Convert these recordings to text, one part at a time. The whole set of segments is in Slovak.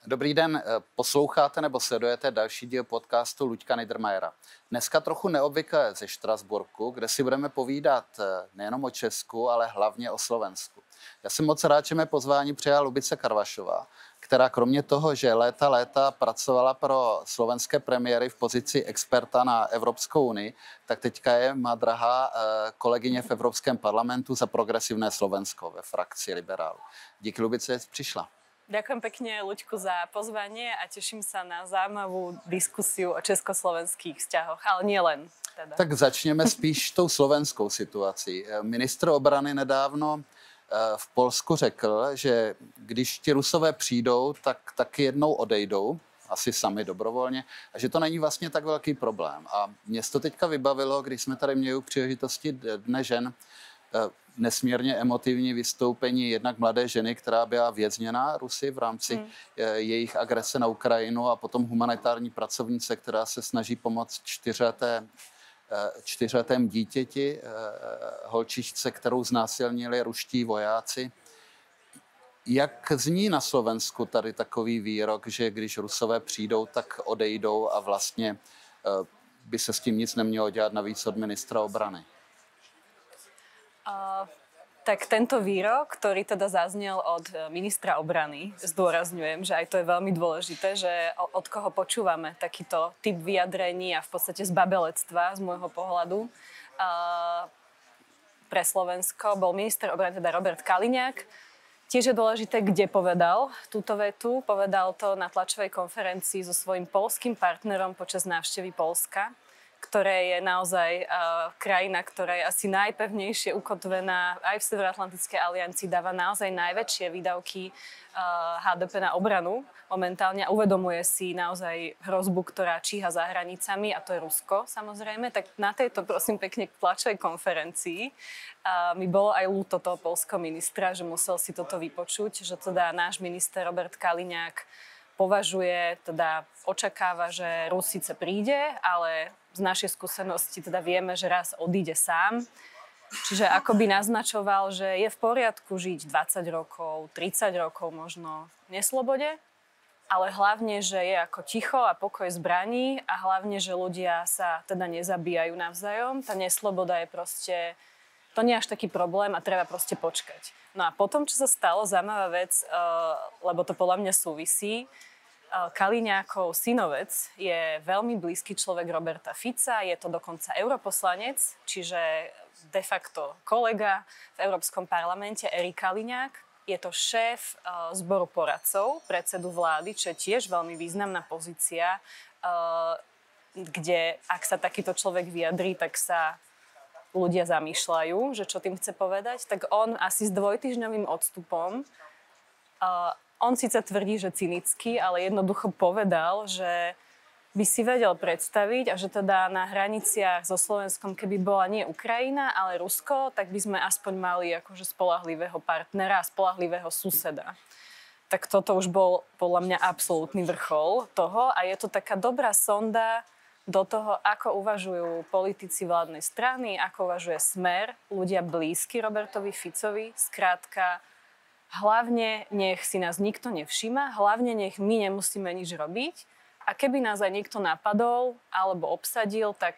Dobrý den, posloucháte nebo sledujete další díl podcastu Luďka Niedermayera. Dneska trochu neobvykle ze Štrasburku, kde si budeme povídat nejenom o Česku, ale hlavně o Slovensku. Já jsem moc rád, že mé pozvání přijala Lubice Karvašová, která kromě toho, že léta pracovala pro slovenské premiéry v pozici experta na Evropskou unii, tak teďka je má drahá kolegyně v Evropském parlamentu za progresivné Slovensko ve frakci liberálů. Díky, Lubice, že přišla. Ďakujem pekne, Luďku, za pozvanie a teším sa na zaujímavú diskusiu o československých vzťahoch, ale nie len. Teda. Tak začněme spíš tou slovenskou situací. Ministr obrany nedávno v Polsku řekl, že když ti Rusové přijdou, tak taky jednou odejdou, asi sami dobrovolně, a že to není vlastně tak velký problém. A mě to teďka vybavilo, když jsme tady měli u příležitosti Dne žen, nesmírně emotivní vystoupení jednak mladé ženy, která byla vězněná Rusy v rámci jejich agrese na Ukrajinu, a potom humanitární pracovnice, která se snaží pomoct čtyřletém dítěti, holčičce, kterou znásilnili ruští vojáci. Jak zní na Slovensku tady takový výrok, že když Rusové přijdou, tak odejdou a vlastně by se s tím nic nemělo dělat, navíc od ministra obrany? Tak tento výrok, ktorý teda zaznel od ministra obrany, zdôrazňujem, že aj to je veľmi dôležité, že od koho počúvame takýto typ vyjadrení a v podstate zbabelectva z môjho pohľadu. Pre Slovensko bol minister obrany, teda Robert Kaliňák. Tiež je dôležité, kde povedal túto vetu. Povedal to na tlačovej konferencii so svojím poľským partnerom počas návštevy Poľska, ktoré je naozaj krajina, ktorá je asi najpevnejšie ukotvená aj v Severoatlantickej aliancii, dáva naozaj najväčšie výdavky HDP na obranu momentálne a uvedomuje si naozaj hrozbu, ktorá číha za hranicami, a to je Rusko samozrejme. Tak na tejto, prosím pekne, tlačovej konferencii mi bolo aj ľúto toho poľského ministra, že musel si toto vypočuť, že teda náš minister Robert Kaliňák považuje, teda očakáva, že Rus síce príde, ale z našej skúsenosti teda vieme, že raz odíde sám. Čiže akoby naznačoval, že je v poriadku žiť 20 rokov, 30 rokov možno v neslobode, ale hlavne, že je ako ticho a pokoj zbraní a hlavne, že ľudia sa teda nezabíjajú navzájom. Tá nesloboda je proste, to nie je až taký problém a treba proste počkať. No a potom, čo sa stalo, zaujímavá vec, lebo to podľa mňa súvisí, Kaliňákov synovec je veľmi blízky človek Roberta Fica, je to dokonca europoslanec, čiže de facto kolega v Európskom parlamente, Erik Kaliňák. Je to šéf zboru poradcov, predsedu vlády, čo je tiež veľmi významná pozícia, kde ak sa takýto človek vyjadrí, tak sa ľudia zamýšľajú, že čo tým chce povedať. Tak on asi s dvojtýždňovým odstupom on síce tvrdí, že cynicky, ale jednoducho povedal, že by si vedel predstaviť a že teda na hraniciach so Slovenskom, keby bola nie Ukrajina, ale Rusko, tak by sme aspoň mali akože spoľahlivého partnera a spoľahlivého suseda. Tak toto už bol podľa mňa absolútny vrchol toho a je to taká dobrá sonda do toho, ako uvažujú politici vládnej strany, ako uvažuje Smer, ľudia blízky Robertovi Ficovi, skrátka. Hlavne nech si nás nikto nevšíma, hlavne nech my nemusíme nič robiť a keby nás aj niekto napadol alebo obsadil, tak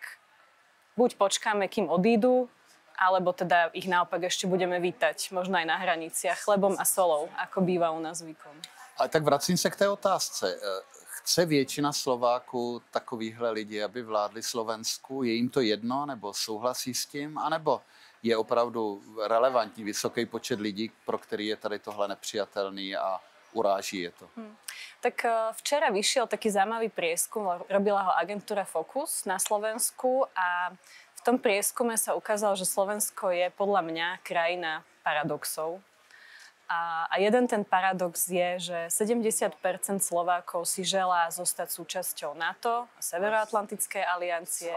buď počkáme, kým odídu, alebo teda ich naopak ešte budeme vítať, možno aj na hraniciach, chlebom a solou, ako býva u nás zvykom. Ale tak vracím se k té otázce. Chce většina Slováků takovýhle lidi, aby vládli Slovensku? Je jim to jedno, nebo souhlasí s tím, anebo je opravdu relevantní vysoký počet lidí, pro který je tady tohle nepřijatelný a uráží je to? Tak včera vyšiel taký zaujímavý prieskum, robila ho agentúra Focus na Slovensku a v tom prieskume sa ukázalo, že Slovensko je podľa mňa krajina paradoxov. A jeden ten paradox je, že 70% Slovákov si želá zostať súčasťou NATO, Severoatlantickej aliancie,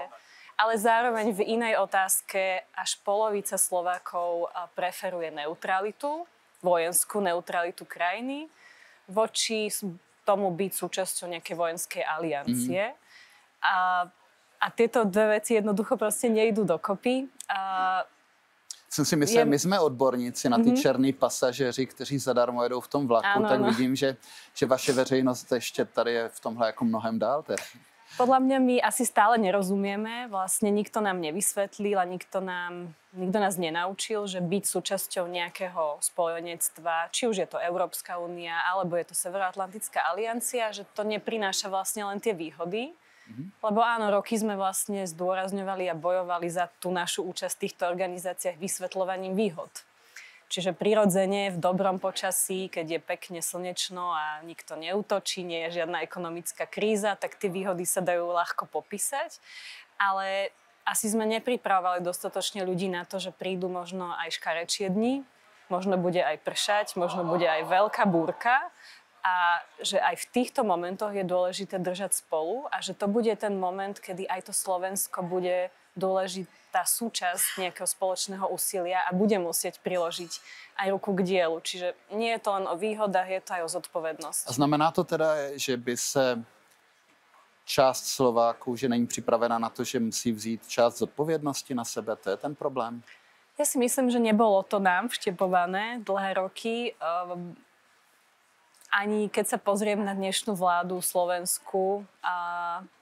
ale zároveň v inej otázke až polovica Slovákov preferuje neutralitu, vojenskú neutralitu krajiny, voči tomu byť súčasťou nejakej vojenskej aliancie. A tieto dve veci jednoducho proste nejdú dokopy. Jsem si myslel, my jsme odborníci na ty černý pasažéři, kteří zadarmo jedou v tom vlaku, tak vidím, že vaše veřejnost ještě tady je v tomhle jako mnohem dál. Podľa mňa my asi stále nerozumieme, vlastne nikto nám nevysvetlil a nikto nás nenaučil, že byť súčasťou nejakého spojenectva, či už je to Európska únia, alebo je to Severoatlantická aliancia, že to neprináša vlastne len tie výhody. Lebo áno, roky sme vlastne zdôrazňovali a bojovali za tú našu účasť v týchto organizáciách vysvetľovaním výhod. Čiže prirodzene v dobrom počasí, keď je pekne slnečno a nikto neútočí, nie je žiadna ekonomická kríza, tak tie výhody sa dajú ľahko popísať. Ale asi sme nepripravovali dostatočne ľudí na to, že prídu možno aj škarečie dni, možno bude aj pršať, možno bude aj veľká búrka a že aj v týchto momentoch je dôležité držať spolu a že to bude ten moment, kedy aj to Slovensko bude dôležitá súčasť nejakého spoločného úsilia a bude musieť priložiť aj ruku k dielu. Čiže nie je to len o výhodách, je to aj o zodpovednosť. A znamená to teda, že by se část Slováků, že není připravena na to, že musí vzít část zodpovědnosti na sebe? To je ten problém? Ja si myslím, že nebolo to nám vštepované dlhé roky. Ani keď sa pozriem na dnešnú vládu Slovensku, a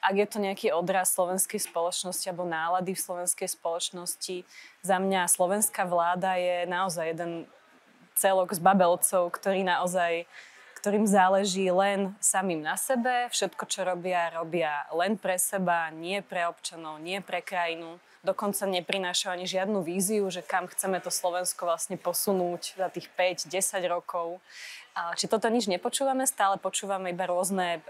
ak je to nejaký odraz slovenskej spoločnosti alebo nálady v slovenskej spoločnosti, za mňa slovenská vláda je naozaj jeden celok z babelcov, ktorým záleží len samým na sebe. Všetko, čo robia len pre seba, nie pre občanov, nie pre krajinu. Dokonca neprinášajú ani žiadnu víziu, že kam chceme to Slovensko vlastne posunúť za tých 5-10 rokov. Či toto nič nepočúvame, stále počúvame iba rôzne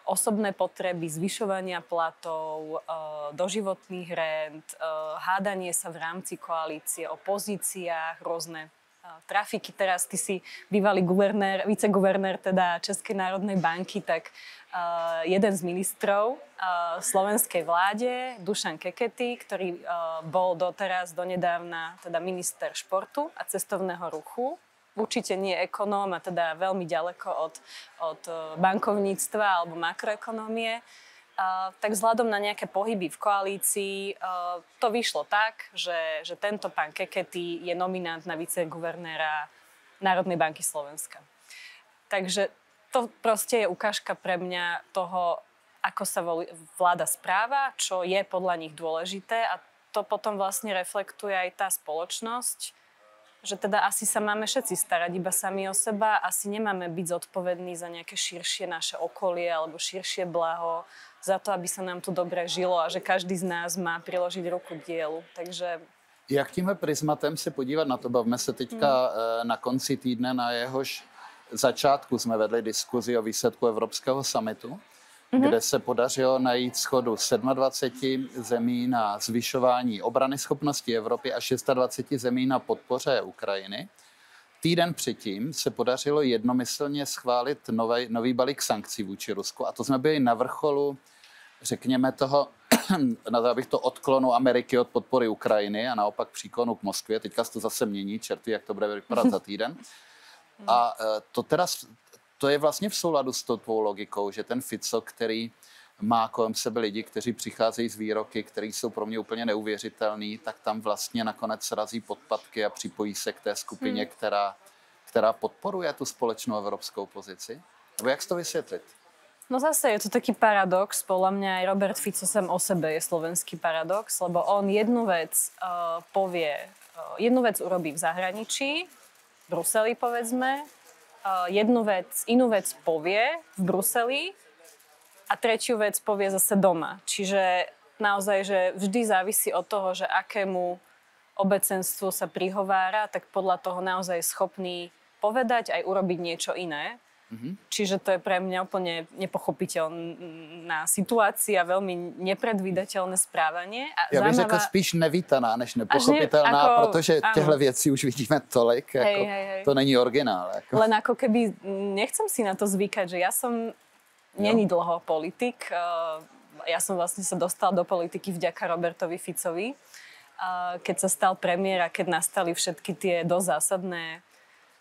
osobné potreby, zvyšovania platov, doživotných rent, hádanie sa v rámci koalície, o pozíciách, rôzne trafiky. Teraz ty si bývalý viceguvernér teda Českej národnej banky, tak jeden z ministrov slovenskej vláde, Dušan Kekety, ktorý bol donedávna teda minister športu a cestovného ruchu, určite nie ekonóm a teda veľmi ďaleko od bankovníctva alebo makroekonómie, tak vzhľadom na nejaké pohyby v koalícii to vyšlo tak, že tento pán Kekety je nominant na viceguvernéra Národnej banky Slovenska. Takže to proste je ukážka pre mňa toho, ako sa vláda správa, čo je podľa nich dôležité a to potom vlastne reflektuje aj tá spoločnosť, že teda asi sa máme všetci starať iba sami o seba, asi nemáme byť zodpovední za nejaké širšie naše okolie alebo širšie blaho, za to, aby sa nám tu dobre žilo a že každý z nás má priložiť ruku k dielu. Takže... Jak tímhle prismatem se podívat na to? Bavme se teďka na konci týdne, na jehož začátku jsme vedli diskuzi o výsledku Evropského summitu, kde se podařilo najít shodu 27 zemí na zvyšování obranyschopnosti Evropy a 26 zemí na podpoře Ukrajiny. Týden předtím se podařilo jednomyslně schválit nový balík sankcí vůči Rusku a to jsme byli na vrcholu, řekněme toho, abych to odklonu Ameriky od podpory Ukrajiny a naopak příklonu k Moskvě. Teďka se to zase mění, čerty, jak to bude vypadat za týden. A to je vlastně v souladu s tou tvou logikou, že ten Fico, který má kolem sebe lidi, kteří přicházejí z výroky, které jsou pro mě úplně neuvěřitelný, tak tam vlastně nakonec srazí podpatky a připojí se k té skupině, která podporuje tu společnou evropskou pozici. Nebo jak to vysvětlit? No zase je to taký paradox, podľa mňa aj Robert Fico sám o sebe je slovenský paradox, lebo on jednu vec urobí v zahraničí, v Bruseli povedzme, inú vec povie v Bruseli a tretiu vec povie zase doma. Čiže naozaj, že vždy závisí od toho, že akému obecenstvu sa prihovára, tak podľa toho naozaj je schopný povedať aj urobiť niečo iné. Čiže to je pre mňa úplne nepochopiteľná situácia, veľmi nepredvídateľné správanie. A já bych řekl spíš nevítaná, než nepochopitelná, protože těchto věcí už vidíme tolik, to není originál. Len ako keby, nechcem si na to zvykať, že ja som není dlho politik, ja som vlastne sa dostal do politiky vďaka Robertovi Ficovi, keď sa stal premiér a keď nastali všetky tie dosť zásadné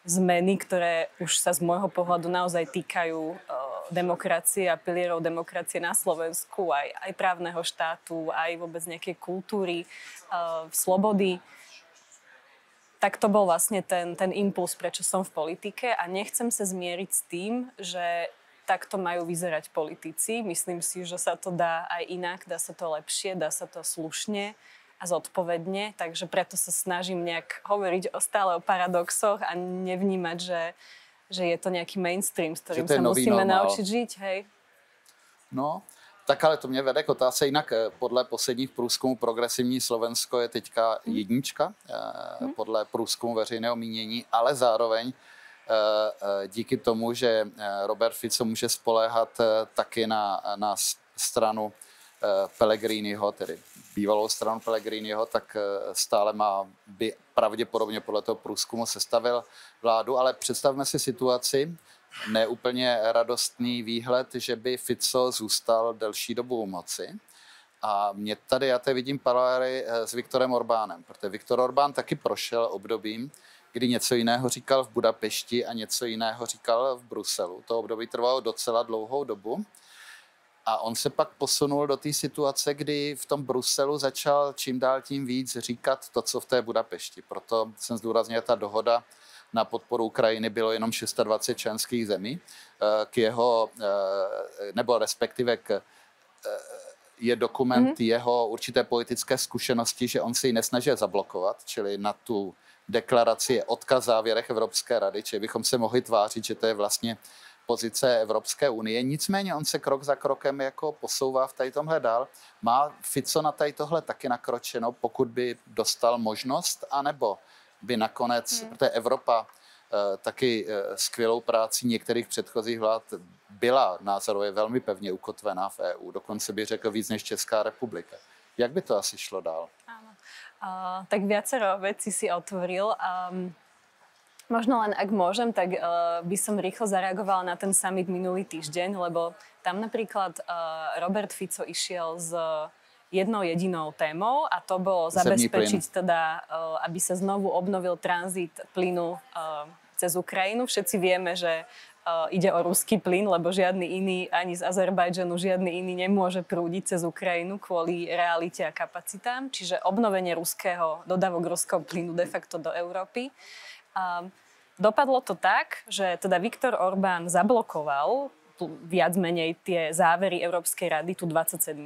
zmeny, ktoré už sa z môjho pohľadu naozaj týkajú demokracie a pilierov demokracie na Slovensku, aj právneho štátu, aj vôbec nejakej kultúry, slobody. tak to bol vlastne ten impuls, prečo som v politike a nechcem sa zmieriť s tým, že takto majú vyzerať politici. Myslím si, že sa to dá aj inak, dá sa to lepšie, dá sa to slušne a zodpovedne, takže preto sa snažím nejak hovoriť stále o paradoxoch a nevnímať, že je to nejaký mainstream, s ktorým sa musíme naučiť žiť, hej. No, tak ale to mě vede k otázce. Jinak podle posledních průzkumů Progresivní Slovensko je teďka jednička, podle průzkumu veřejného mínění, ale zároveň díky tomu, že Robert Fico může spoléhat taky na stranu Pellegriniho, tedy bývalou stranu Pellegriniho, tak stále by pravděpodobně podle toho průzkumu sestavil vládu, ale představme si situaci, neúplně radostný výhled, že by Fico zůstal delší dobu u moci. A já tady vidím paralely s Viktorem Orbánem, protože Viktor Orbán taky prošel obdobím, kdy něco jiného říkal v Budapešti a něco jiného říkal v Bruselu. To období trvalo docela dlouhou dobu. A on se pak posunul do té situace, kdy v tom Bruselu začal čím dál tím víc říkat to, co v té Budapešti. Proto jsem zdůraznil, ta dohoda na podporu Ukrajiny bylo jenom 26 členských zemí, nebo respektive je dokument jeho určité politické zkušenosti, že on si ji nesnažil zablokovat, čili na tu deklaraci je odkaz v závěrech Evropské rady, čili bychom se mohli tvářit, že to je vlastně pozice Evropské unie. Nicméně on se krok za krokem jako posouvá v tady tomhle dál. Má Fico na tady tohle taky nakročeno, pokud by dostal možnost, anebo by nakonec, protože Evropa taky skvělou práci některých předchozích vlád byla názorově velmi pevně ukotvená v EU, dokonce by řekl víc než Česká republika. Jak by to asi šlo dál? Áno. Tak viacero vecí si otvoril. Možno len ak môžem, tak by som rýchlo zareagovala na ten summit minulý týždeň, lebo tam napríklad Robert Fico išiel s jednou jedinou témou a to bolo zabezpečiť teda, aby sa znovu obnovil tranzit plynu cez Ukrajinu. Všetci vieme, že ide o ruský plyn, lebo žiadny iný, ani z Azerbajdžanu, žiadny iný nemôže prúdiť cez Ukrajinu kvôli realite a kapacitám. Čiže obnovenie dodávok ruského plynu de facto do Európy. Dopadlo to tak, že teda Viktor Orbán zablokoval viac menej tie závery Európskej rady, tú 27,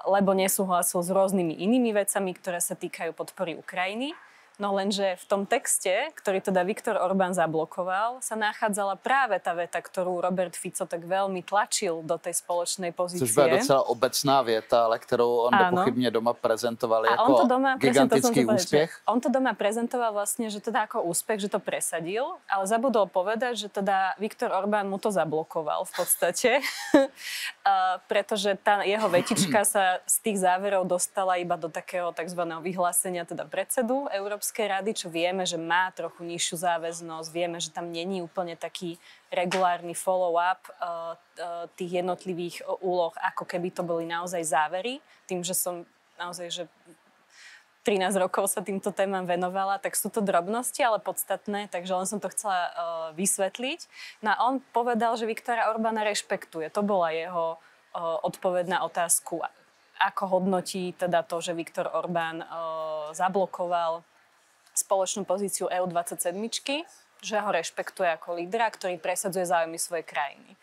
lebo nesúhlasil s rôznymi inými vecami, ktoré sa týkajú podpory Ukrajiny. No lenže v tom texte, ktorý teda Viktor Orbán zablokoval, sa nachádzala práve tá veta, ktorú Robert Fico tak veľmi tlačil do tej spoločnej pozície. Což byla docela obecná věta, ale kterou on nepochybně doma prezentoval jako gigantický úspěch. On to doma prezentoval vlastne, že teda ako úspech, že to presadil, ale zabudol povedať, že teda Viktor Orbán mu to zablokoval v podstate, pretože tá jeho vetička sa z tých záverov dostala iba do takého takzvaného vyhlásenia teda predsedu Európskej rady, čo vieme, že má trochu nižšiu záväznosť, vieme, že tam není úplne taký regulárny follow-up tých jednotlivých úloh, ako keby to boli naozaj závery. Tým, že som naozaj, že 13 rokov sa týmto témam venovala, tak sú to drobnosti, ale podstatné, takže len som to chcela vysvetliť. No a on povedal, že Viktora Orbána rešpektuje. To bola jeho odpoveď na otázku, ako hodnotí teda to, že Viktor Orbán zablokoval spoločnú pozíciu EU27, že ho rešpektuje ako lídra, ktorý presadzuje záujmy svojej krajiny.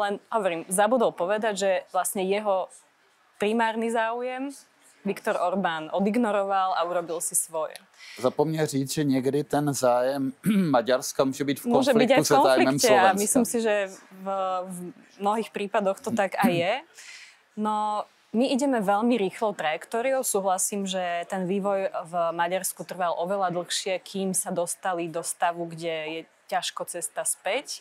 Len hovorím, zabudol povedať, že vlastne jeho primárny záujem Viktor Orbán odignoroval a urobil si svoje. Zapomněl říct, že někdy ten zájem Maďarska může být v konfliktu se zájmem Slovenska. A myslím si, že v mnohých prípadoch to tak aj je. No, my ideme veľmi rýchlou trajektóriou. Súhlasím, že ten vývoj v Maďarsku trval oveľa dlhšie, kým sa dostali do stavu, kde je ťažko cesta späť.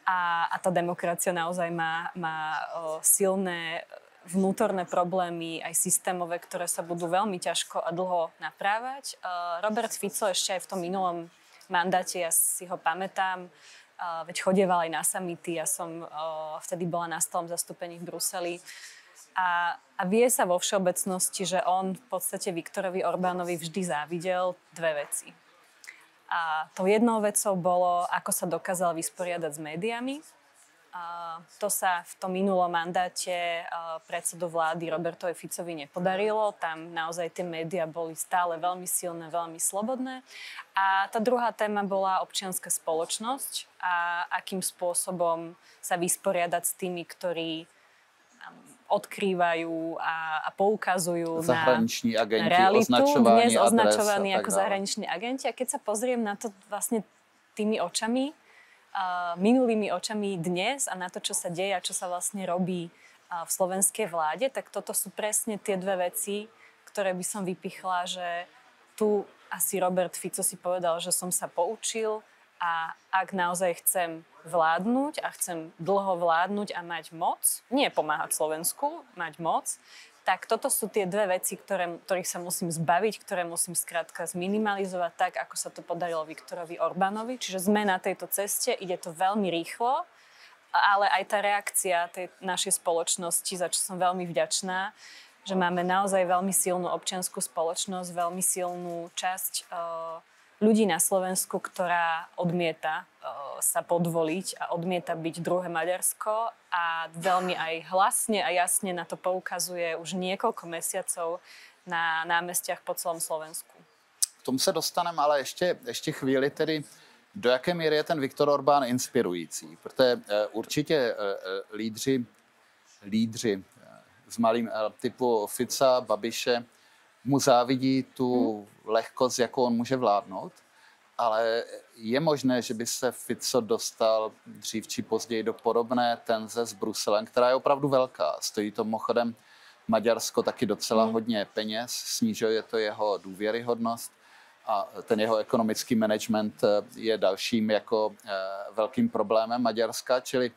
A tá demokracia naozaj má silné vnútorné problémy, aj systémové, ktoré sa budú veľmi ťažko a dlho naprávať. Robert Fico ešte aj v tom minulom mandáte, ja si ho pamätám, veď chodieval aj na summity, ja som vtedy bola na stálom zastúpení v Bruseli. A vie sa vo všeobecnosti, že on v podstate Viktorovi Orbánovi vždy závidel dve veci. A tou jednou vecou bolo, ako sa dokázal vysporiadať s médiami. To sa v tom minulom mandáte predsedu vlády Robertovi Ficovi nepodarilo. Tam naozaj tie médiá boli stále veľmi silné, veľmi slobodné. A tá druhá téma bola občianska spoločnosť a akým spôsobom sa vysporiadať s tými, ktorí odkrývajú a poukazujú zahraniční agenti, na realitu, dnes označovaní ako dále. zahraniční agenti. A keď sa pozriem na to vlastne tými očami, minulými očami dnes a na to, čo sa deje a čo sa vlastne robí v slovenskej vláde, tak toto sú presne tie dve veci, ktoré by som vypichla, že tu asi Robert Fico si povedal, že som sa poučil a ak naozaj chcem vládnuť a chcem dlho vládnuť a mať moc, nie pomáhať Slovensku, mať moc, tak toto sú tie dve veci, ktorých sa musím zbaviť, ktoré musím skrátka zminimalizovať tak, ako sa to podarilo Viktorovi Orbánovi. Čiže sme na tejto ceste, ide to veľmi rýchlo, ale aj tá reakcia tej našej spoločnosti, za čo som veľmi vďačná, že máme naozaj veľmi silnú občiansku spoločnosť, veľmi silnú časť ľudí na Slovensku, ktorá odmieta sa podvoliť a odmieta byť druhé Maďarsko a veľmi aj hlasne a jasne na to poukazuje už niekoľko mesiacov na námestiach po celom Slovensku. K tomu se dostaneme, ale ještě chvíli tedy, do jaké míry je ten Viktor Orbán inspirující, protože určitě lídři s malým typu Fica, Babiše, mu závidí tu lehkost, jakou on může vládnout, ale je možné, že by se Fico dostal dřív či později do podobné tenze s Bruselem, která je opravdu velká. Stojí to mimochodem Maďarsko taky docela hodně peněz, snižuje to jeho důvěryhodnost a ten jeho ekonomický management je dalším jako velkým problémem Maďarska, čili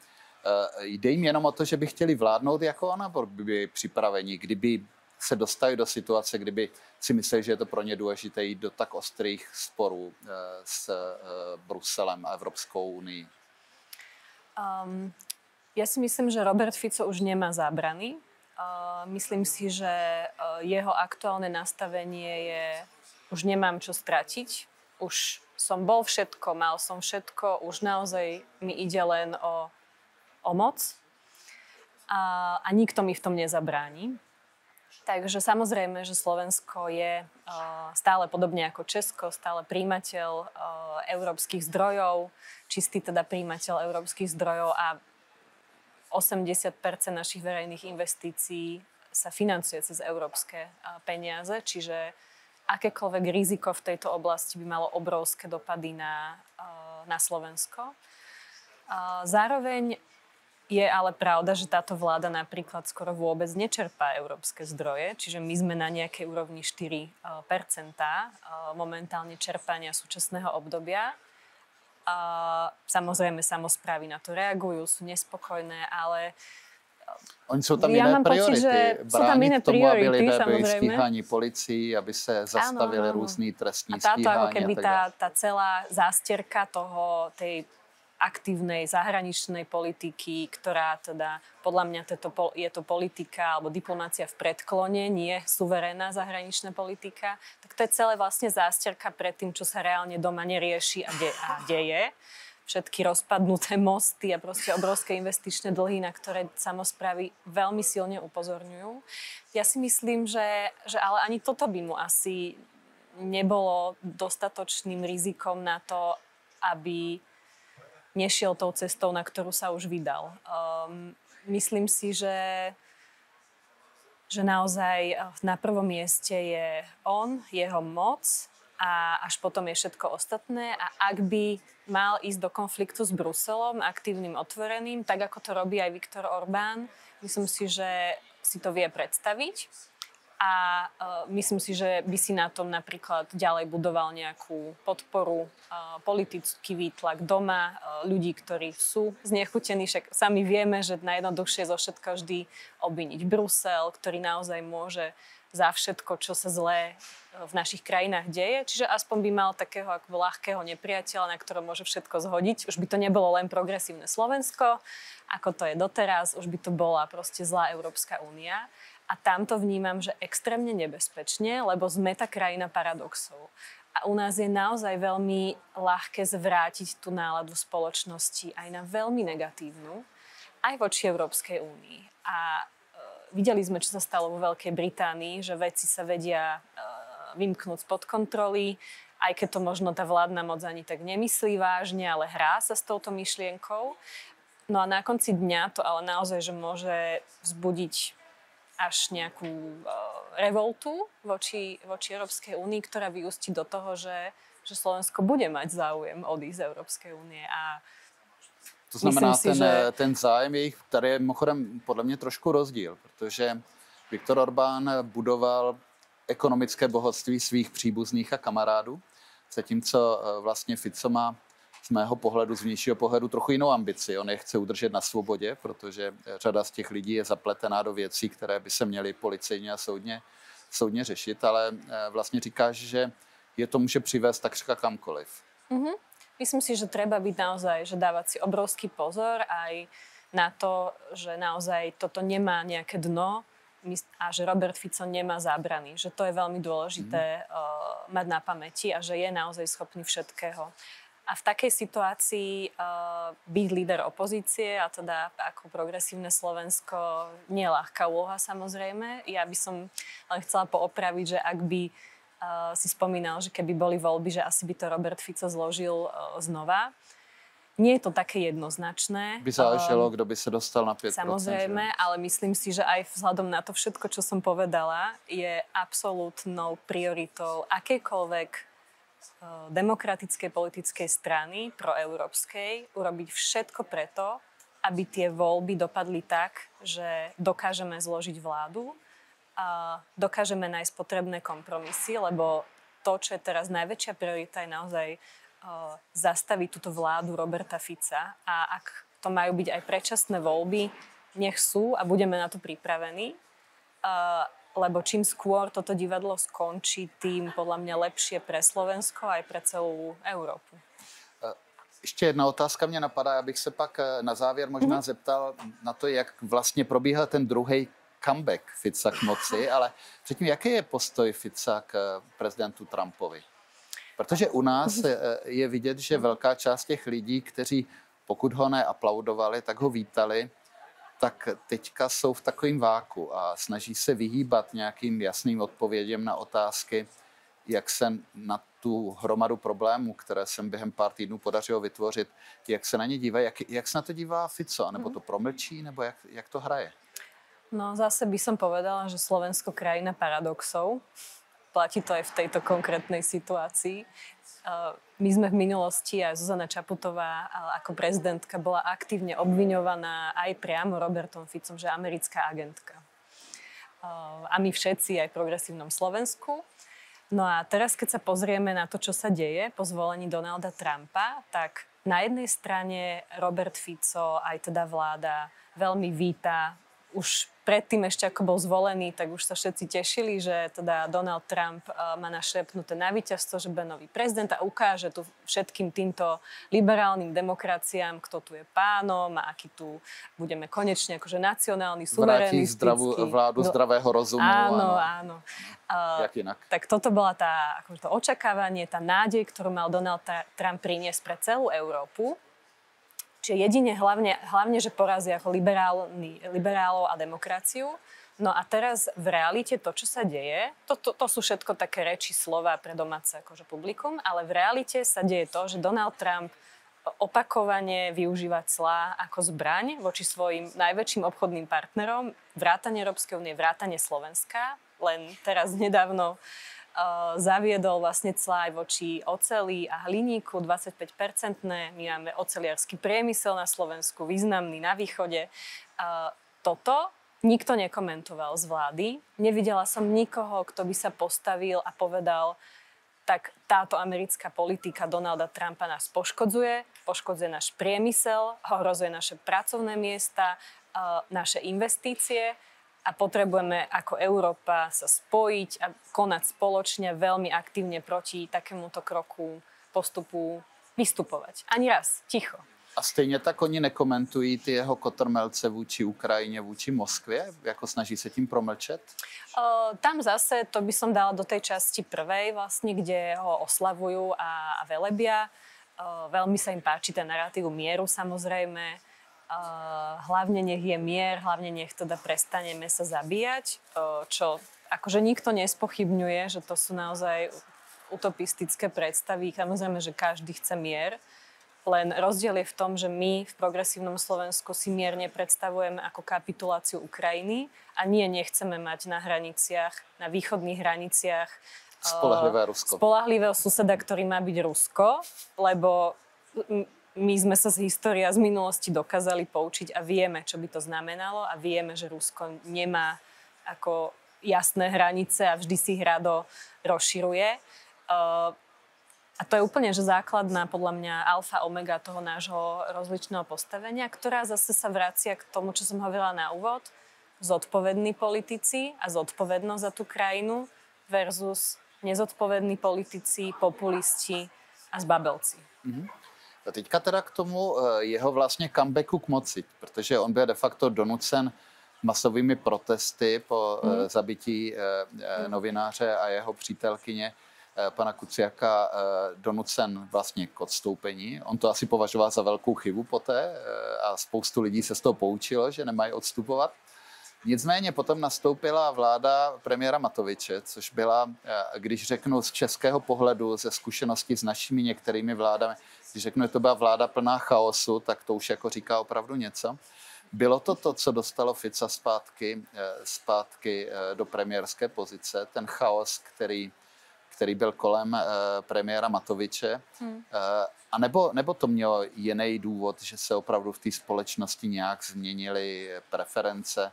jde jim jenom o to, že by chtěli vládnout jako ona, nebo by byli připraveni, kdyby se dostali do situace, kdyby si mysleli, že je to pro ně důležité jít do tak ostrých sporů s Bruselem a Evropskou unii? Ja si myslím, že Robert Fico už nemá zábrany. Myslím si, že jeho aktuálne nastavenie je už nemám čo stratiť. Už som bol všetko, mal som všetko, už naozaj mi ide len o moc a nikto mi v tom nezabráni. Takže samozrejme, že Slovensko je stále podobne ako Česko, stále príjimateľ európskych zdrojov, čistý teda príjimateľ európskych zdrojov a 80% našich verejných investícií sa financuje cez európske peniaze, čiže akékoľvek riziko v tejto oblasti by malo obrovské dopady na Slovensko. Zároveň je ale pravda, že táto vláda napríklad skoro vôbec nečerpá európske zdroje, čiže my sme na nejakej úrovni 4% momentálne čerpania súčasného obdobia. Samozrejme, samosprávy na to reagujú, sú nespokojné, ale oni jsou tam jiné priority. Pocit, sú tam iné tomu, aby priority, lidé byli samozrejme. stíhaní policií, aby se zastavili různý trestní stíhání. A táto ako keby a tak dále. tá celá zástierka tej aktívnej zahraničnej politiky, ktorá teda, podľa mňa je to politika alebo diplomácia v predklone, nie suverénna zahraničná politika, tak to je celé vlastne zástierka pred tým, čo sa reálne doma nerieši a deje. Všetky rozpadnuté mosty a proste obrovské investičné dlhy, na ktoré samosprávy veľmi silne upozorňujú. Ja si myslím, že ale ani toto by mu asi nebolo dostatočným rizikom na to, aby nešiel tou cestou, na ktorú sa už vydal. Myslím si, že naozaj na prvom mieste je on, jeho moc a až potom je všetko ostatné. A ak by mal ísť do konfliktu s Bruselom, aktívnym, otvoreným, tak ako to robí aj Viktor Orbán, myslím si, že si to vie predstaviť. A myslím si, že by si na tom napríklad ďalej budoval nejakú podporu, politický výtlak doma, ľudí, ktorí sú znechutení. Však sami vieme, že najjednoduchšie zo všetko vždy obviniť Brusel, ktorý naozaj môže za všetko, čo sa zlé v našich krajinách deje. Čiže aspoň by mal takého ako ľahkého nepriateľa, na ktorom môže všetko zhodiť. Už by to nebolo len progresívne Slovensko, ako to je doteraz. Už by to bola proste zlá Európska únia. A tam to vnímam, že extrémne nebezpečne, lebo sme tá krajina paradoxov. A u nás je naozaj veľmi ľahké zvrátiť tú náladu spoločnosti aj na veľmi negatívnu. aj voči Európskej únii. A videli sme, čo sa stalo vo Veľkej Británii, že veci sa vedia vymknúť spod kontroly, aj keď to možno tá vládna moc ani tak nemyslí vážne, ale hrá sa s touto myšlienkou. No a na konci dňa to ale naozaj, že môže vzbudiť až nejakú revoltu voči Európskej únii, ktorá vyústi do toho, že Slovensko bude mať záujem odísť z Európskej únie. A to znamená, ten zájem jejich, tady je mimochodem podle mě trošku rozdíl, protože Viktor Orbán budoval ekonomické bohatství svých příbuzných a kamarádů, zatímco vlastně Fico má z mého pohledu, z vnějšího pohledu trochu jinou ambici. On je chce udržet na svobodě, protože řada z těch lidí je zapletená do věcí, které by se měly policejně a soudně řešit, ale vlastně říkáš, že je to může přivést takřka kamkoliv. Mm-hmm. Myslím si, že treba byť naozaj, že dávať si obrovský pozor aj na to, že naozaj toto nemá nejaké dno a že Robert Fico nemá zábrany. Že to je veľmi dôležité mať na pamäti a že je naozaj schopný všetkého. A v takej situácii byť líder opozície, a teda ako Progresívne Slovensko, nie je ľahká úloha samozrejme. Ja by som len chcela poopraviť, že ak by si spomínal, že keby boli voľby, že asi by to Robert Fico zložil znova. Nie je to také jednoznačné. By záleželo, kto by sa dostal na 5%. Samozrejme, ale myslím si, že aj vzhľadom na to všetko, čo som povedala, je absolútnou prioritou akejkoľvek demokratickej politickej strany proeurópskej urobiť všetko preto, aby tie voľby dopadli tak, že dokážeme zložiť vládu, a dokážeme nájsť potrebné kompromisy, lebo to, čo je teraz najväčšia priorita, je naozaj zastaviť túto vládu Roberta Fica. A ak to majú byť aj predčasné voľby, nech sú a budeme na to pripravení. Lebo čím skôr toto divadlo skončí, tým podľa mňa lepšie pre Slovensko aj pre celú Európu. Ještě jedna otázka mě napadá, abych se pak na závěr možná zeptal na to, jak vlastně probíhal ten druhý comeback Fica k moci, ale předtím, jaký je postoj Fica k prezidentu Trumpovi? Protože u nás je vidět, že velká část těch lidí, kteří pokud ho neaplaudovali, tak ho vítali, tak teďka jsou v takovém váku a snaží se vyhýbat nějakým jasným odpovědím na otázky, jak se na tu hromadu problémů, které jsem během pár týdnů podařilo vytvořit, jak se na ně dívají, jak se na to dívá Fico, nebo to promlčí, nebo jak to hraje? No zase by som povedala, že Slovensko krajina paradoxov. Platí to aj v tejto konkrétnej situácii. My sme v minulosti, aj Zuzana Čaputová ako prezidentka bola aktívne obviňovaná aj priamo Robertom Ficom, že americká agentka. A my všetci aj v Progresívnom Slovensku. No a teraz, keď sa pozrieme na to, čo sa deje po zvolení Donalda Trumpa, tak na jednej strane Robert Fico, aj teda vláda, veľmi víta. Už predtým ešte ako bol zvolený, tak už sa všetci tešili, že teda Donald Trump má našepnuté na víťazstvo, že bude nový prezident a ukáže tu všetkým týmto liberálnym demokraciám, kto tu je pánom a aký tu budeme konečne akože nacionálny, suverenistický. Vrátí zdravú vládu zdravého rozumu. Áno. Jak inak. Tak toto bola akože to očakávanie, tá nádej, ktorú mal Donald Trump priniesť pre celú Európu. Čiže jedine hlavne, že porazia ako liberálov a demokraciu. No a teraz v realite to, čo sa deje, to sú všetko také reči, slova pre domáce akože publikum, ale v realite sa deje to, že Donald Trump opakovane využíva clá ako zbraň voči svojim najväčším obchodným partnerom, vrátane Európskej únie, vrátane Slovenska. Len teraz nedávno zaviedol vlastne clá aj voči oceli a hliníku, 25%. My máme oceliarsky priemysel na Slovensku, významný na východe. Toto nikto nekomentoval z vlády. Nevidela som nikoho, kto by sa postavil a povedal, tak táto americká politika Donalda Trumpa nás poškodzuje náš priemysel, ohrozuje naše pracovné miesta, naše investície. A potrebujeme ako Európa sa spojiť a konať spoločne veľmi aktívne proti takémuto kroku, postupu, vystupovať. Ani raz, ticho. A stejně tak oni nekomentují ty jeho kotrmelce vůči Ukrajině, vůči Moskvě? Jako snaží se tím promlčet? Tam zase, to by som dala do tej časti prvej, vlastne, kde ho oslavujú a velebia. Veľmi sa im páči ten narratív mieru, samozrejme. hlavne nech je mier, hlavne nech teda prestaneme sa zabíjať, čo akože nikto nespochybňuje, že to sú naozaj utopistické predstavy. Samozrejme, že každý chce mier, len rozdiel je v tom, že my v progresívnom Slovensku si mier nepredstavujeme ako kapituláciu Ukrajiny a nechceme mať na hraniciach, na východných hraniciach spoľahlivého suseda, ktorý má byť Rusko, lebo my sme sa z história z minulosti dokázali poučiť a vieme, čo by to znamenalo a vieme, že Rusko nemá ako jasné hranice a vždy si ich rado rozširuje. A to je úplne že základná, podľa mňa, alfa omega toho nášho rozličného postavenia, ktorá zase sa vracia k tomu, čo som hovorila na úvod. Zodpovední politici a zodpovednosť za tú krajinu versus nezodpovední politici, populisti a zbabelci. A teďka teda k tomu jeho vlastně comebacku k moci, protože on byl de facto donucen masovými protesty po zabití novináře a jeho přítelkyně pana Kuciaka donucen vlastně k odstoupení. On to asi považoval za velkou chybu poté a spoustu lidí se z toho poučilo, že nemají odstupovat. Nicméně potom nastoupila vláda premiéra Matoviče, což byla, když řeknu z českého pohledu, ze zkušenosti s našimi některými vládami, když řeknu, že to byla vláda plná chaosu, tak to už jako říká opravdu něco. Bylo to to, co dostalo Fica zpátky do premiérské pozice, ten chaos, který byl kolem premiéra Matoviče, a nebo to mělo jiný důvod, že se opravdu v té společnosti nějak změnily preference,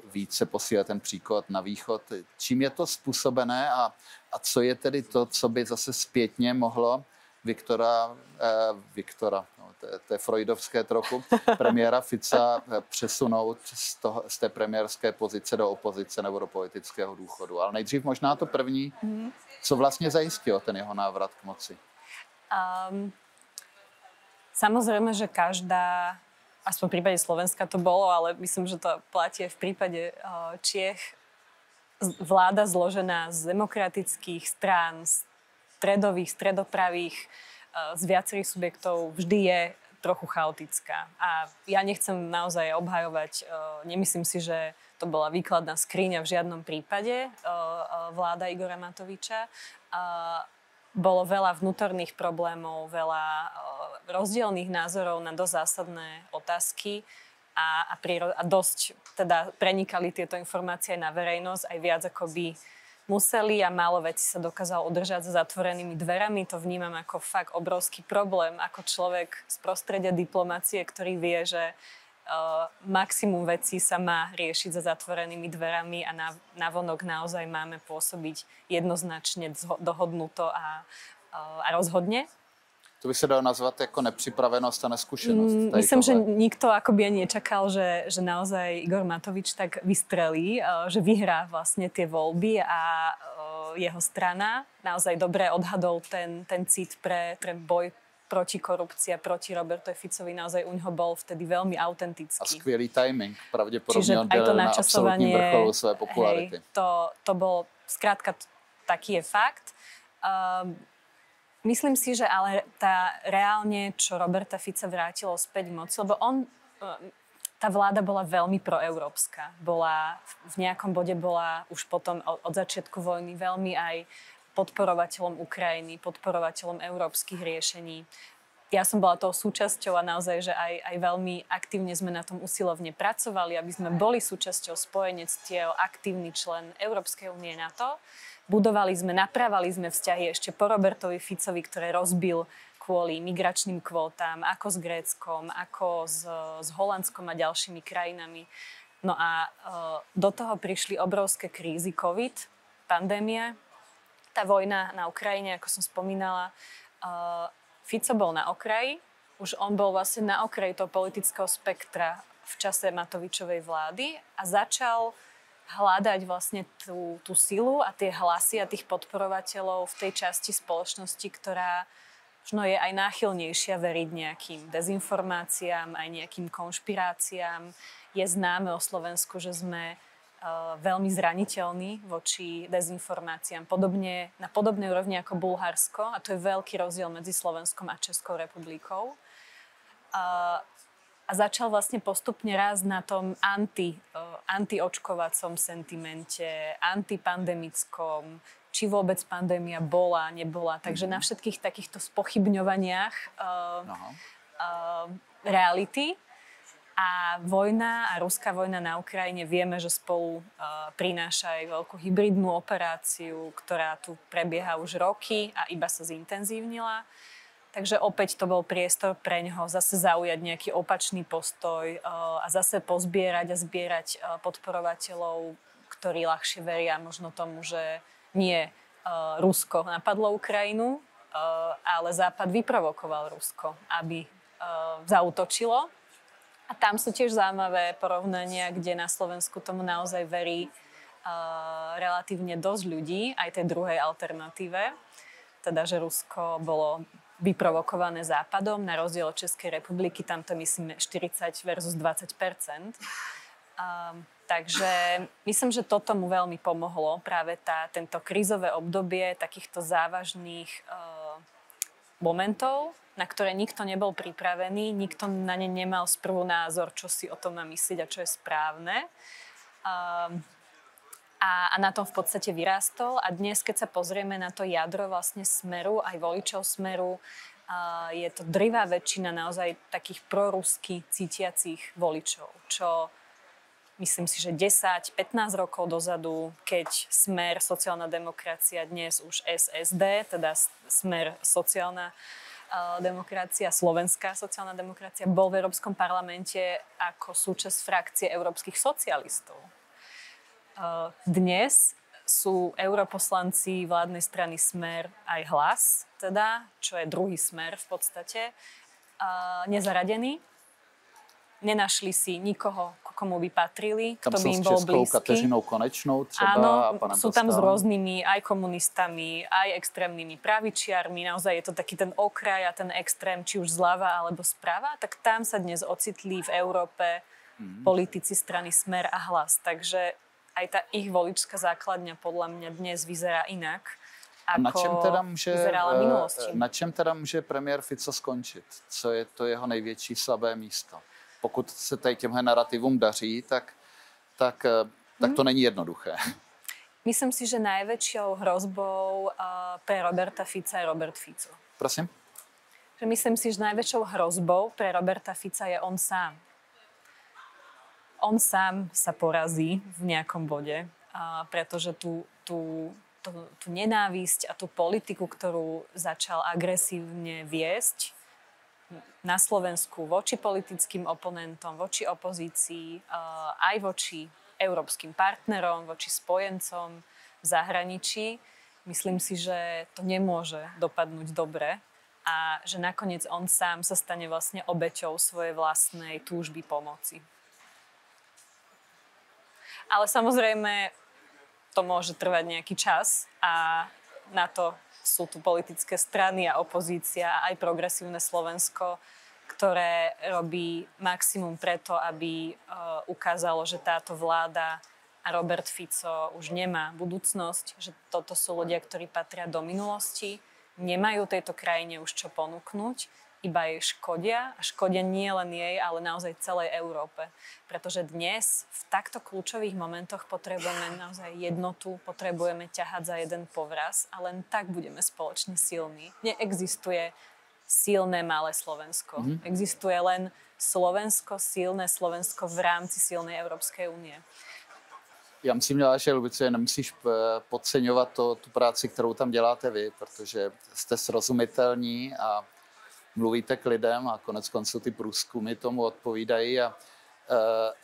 více posílat ten příklad na východ. Čím je to způsobené a co je tedy to, co by zase zpětně mohlo Viktora, to je freudovské trochu, premiéra Fica přesunout z té premiérské pozice do opozice nebo do politického důchodu. Ale nejdřív možná to první, co vlastně zajistilo ten jeho návrat k moci. Samozrejme, že každá, aspoň v prípade Slovenska to bolo, ale myslím, že to platí v prípade Čiech, vláda zložená z demokratických strán, stredových, stredopravých, z viacerých subjektov vždy je trochu chaotická. A ja nechcem naozaj obhajovať, nemyslím si, že to bola výkladná skriňa v žiadnom prípade vláda Igora Matoviča. Bolo veľa vnútorných problémov, veľa rozdielných názorov na dosť zásadné otázky a dosť teda prenikali tieto informácie na verejnosť aj viac ako by museli a málo vecí sa dokázalo udržať za zatvorenými dverami. To vnímam ako fakt obrovský problém, ako človek z prostredia diplomácie, ktorý vie, že maximum vecí sa má riešiť za zatvorenými dverami a navonok naozaj máme pôsobiť jednoznačne dohodnuto a rozhodne. To by sa dalo nazvať ako nepřipravenosť a neskušenosť. Myslím, že nikto akoby ani nečakal, že naozaj Igor Matovič tak vystrelí, že vyhrá vlastne tie voľby a jeho strana naozaj dobre odhadol ten cit pre boj proti korupcii a proti Robertovi Ficovi. Naozaj uňho bol vtedy veľmi autentický. A skvělý timing. Pravdepodobne on byl na absolútnym vrcholu svojej popularity. To bol, skrátka, taký je fakt. Myslím si, že ale reálne, čo Roberta Fica vrátilo späť k moci, lebo tá vláda bola veľmi proeurópska. V nejakom bode bola už potom od začiatku vojny veľmi aj podporovateľom Ukrajiny, podporovateľom európskych riešení. Ja som bola toho súčasťou a naozaj, že aj veľmi aktívne sme na tom usilovne pracovali, aby sme boli súčasťou spojenectiev, aktívny člen Európskej únie NATO. Budovali sme, napravali sme vzťahy ešte po Robertovi Ficovi, ktoré rozbil kvôli migračným kvótam, ako s Gréckom, ako s Holandskom a ďalšími krajinami. No a do toho prišli obrovské krízy, COVID, pandémia, tá vojna na Ukrajine, ako som spomínala. Fico bol na okraji, už on bol vlastne na okraji toho politického spektra v čase Matovičovej vlády a začal hľadať vlastne tú silu a tie hlasy a tých podporovateľov v tej časti spoločnosti, ktorá možno je aj náchylnejšia veriť nejakým dezinformáciám, aj nejakým konšpiráciám. Je známe o Slovensku, že sme veľmi zraniteľní voči dezinformáciám. Na podobnej úrovni ako Bulharsko, a to je veľký rozdiel medzi Slovenskom a Českou republikou. A a začal vlastne postupne rásť na tom antiočkovacom sentimente, antipandemickom, či vôbec pandémia bola, nebola. Takže na všetkých takýchto spochybňovaniach reality. A vojna a ruská vojna na Ukrajine vieme, že spolu prináša aj veľkú hybridnú operáciu, ktorá tu prebieha už roky a iba sa zintenzívnila. Takže opäť to bol priestor pre ňoho zase zaujať nejaký opačný postoj a zase pozbierať a zbierať podporovateľov, ktorí ľahšie veria možno tomu, že nie Rusko napadlo Ukrajinu, ale Západ vyprovokoval Rusko, aby zaútočilo. A tam sú tiež zaujímavé porovnania, kde na Slovensku tomu naozaj verí relatívne dosť ľudí, aj tej druhej alternatíve. Teda, že Rusko bolo vyprovokované Západom, na rozdiel od Českej republiky, tam to myslíme 40 versus 20%. Takže myslím, že toto mu veľmi pomohlo, práve tento krízové obdobie takýchto závažných momentov, na ktoré nikto nebol pripravený, nikto na ne nemal sprvu názor, čo si o tom má myslieť a čo je správne. A na tom v podstate vyrástol. A dnes, keď sa pozrieme na to jadro vlastne Smeru, aj voličov Smeru, je to drvivá väčšina naozaj takých prorusky cítiacich voličov, čo myslím si, že 10-15 rokov dozadu, keď Smer, sociálna demokracia, dnes už SSD, teda Smer, sociálna demokracia, slovenská sociálna demokracia, bol v Európskom parlamente ako súčasť frakcie európskych socialistov. Dnes sú europoslanci vládnej strany Smer aj Hlas, teda, čo je druhý Smer v podstate, nezaradení. Nenašli si nikoho, komu by patrili, kto by im bol blízky. Kateřinou Konečnou třeba áno, a panem sú tam s Dostálem. rôznymi aj komunistami, aj extrémnymi pravičiarmi. Naozaj je to taký ten okraj a ten extrém, či už zľava alebo zprava. Tak tam sa dnes ocitli v Európe politici strany Smer a Hlas. Takže aj tá ich voličská základňa podľa mňa dnes vyzerá inak, ako vyzerala v minulosti. Na čem teda může premiér Fico skončit? Co je to jeho největší slabé místo? Pokud se tady těmhle narrativům daří, tak to není jednoduché. Myslím si, že najväčšou hrozbou pre Roberta Fica je Robert Fico. Prosím? Že myslím si, že najväčšou hrozbou pre Roberta Fica je on sám. On sám sa porazí v nejakom bode, pretože tú nenávisť a tú politiku, ktorú začal agresívne viesť na Slovensku voči politickým oponentom, voči opozícii, aj voči európskym partnerom, voči spojencom v zahraničí. Myslím si, že to nemôže dopadnúť dobre a že nakoniec on sám sa stane vlastne obeťou svojej vlastnej túžby pomoci. Ale samozrejme, to môže trvať nejaký čas a na to sú tu politické strany a opozícia a aj progresívne Slovensko, ktoré robí maximum preto, aby ukázalo, že táto vláda a Robert Fico už nemá budúcnosť, že toto sú ľudia, ktorí patria do minulosti, nemajú tejto krajine už čo ponúknuť, iba jej škodia a škodia nie len jej, ale naozaj celej Európe. Pretože dnes v takto kľúčových momentoch potrebujeme naozaj jednotu, potrebujeme ťahať za jeden povraz a len tak budeme spoločne silní. Neexistuje silné malé Slovensko. Existuje len Slovensko, silné Slovensko v rámci silnej Európskej únie. Já myslím, že Lubice, nemusíš podceňovat tu práci, kterou tam děláte vy, protože jste srozumitelní a mluvíte k lidem a konec konců ty průzkumy tomu odpovídají a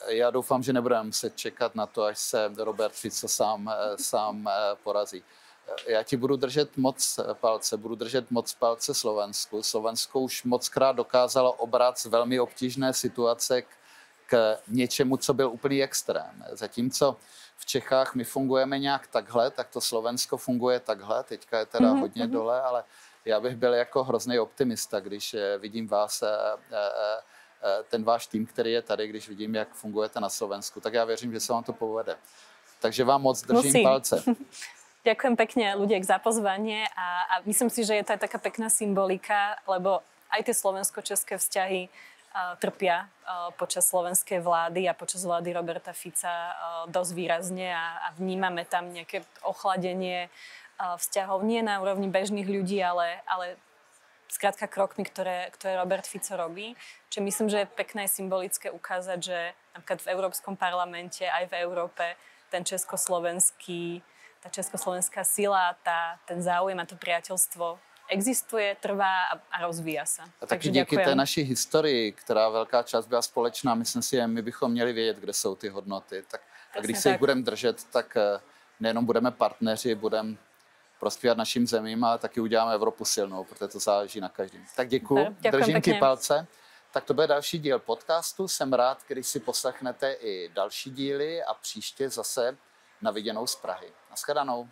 já doufám, že nebudeme muset čekat na to, až se Robert Fico sám porazí. Já ti budu držet moc palce Slovensku. Slovensko už mockrát dokázalo obrat z velmi obtížné situace k něčemu, co byl úplný extrém. Zatímco v Čechách my fungujeme nějak takhle, tak to Slovensko funguje takhle, teďka je teda hodně dole, ale já bych byl jako hrozný optimista, když vidím vás, ten váš tým, který je tady, když vidím, jak fungujete na Slovensku, tak já věřím, že se vám to povede. Takže vám moc držím palce. Ďakujem pekne, ľudia, za pozvanie a myslím si, že je to aj taká pekná symbolika, lebo aj tie slovensko-české vzťahy trpia počas slovenskej vlády a počas vlády Roberta Fica dosť výrazne a vnímame tam nejaké ochladenie vzťahov nie na úrovni bežných ľudí, ale skrátka krokmi, ktoré Robert Fico robí. Čiže myslím, že je pekné symbolické ukázať, že napríklad v Európskom parlamente aj v Európe tá československá sila, ten záujem a to priateľstvo existuje, trvá a rozvíja se. A taky díky té naší historii, která velká část byla společná, myslím si, že my bychom měli vědět, kde jsou ty hodnoty. A když se jich budeme držet, tak nejenom budeme partneři, budeme prospívat našim zemím, ale taky uděláme Evropu silnou, protože to záleží na každém. Tak děkuju, držím ti palce. Tak to bude další díl podcastu. Jsem rád, když si poslechnete i další díly a příště zase na viděnou z Prahy. Naschledanou.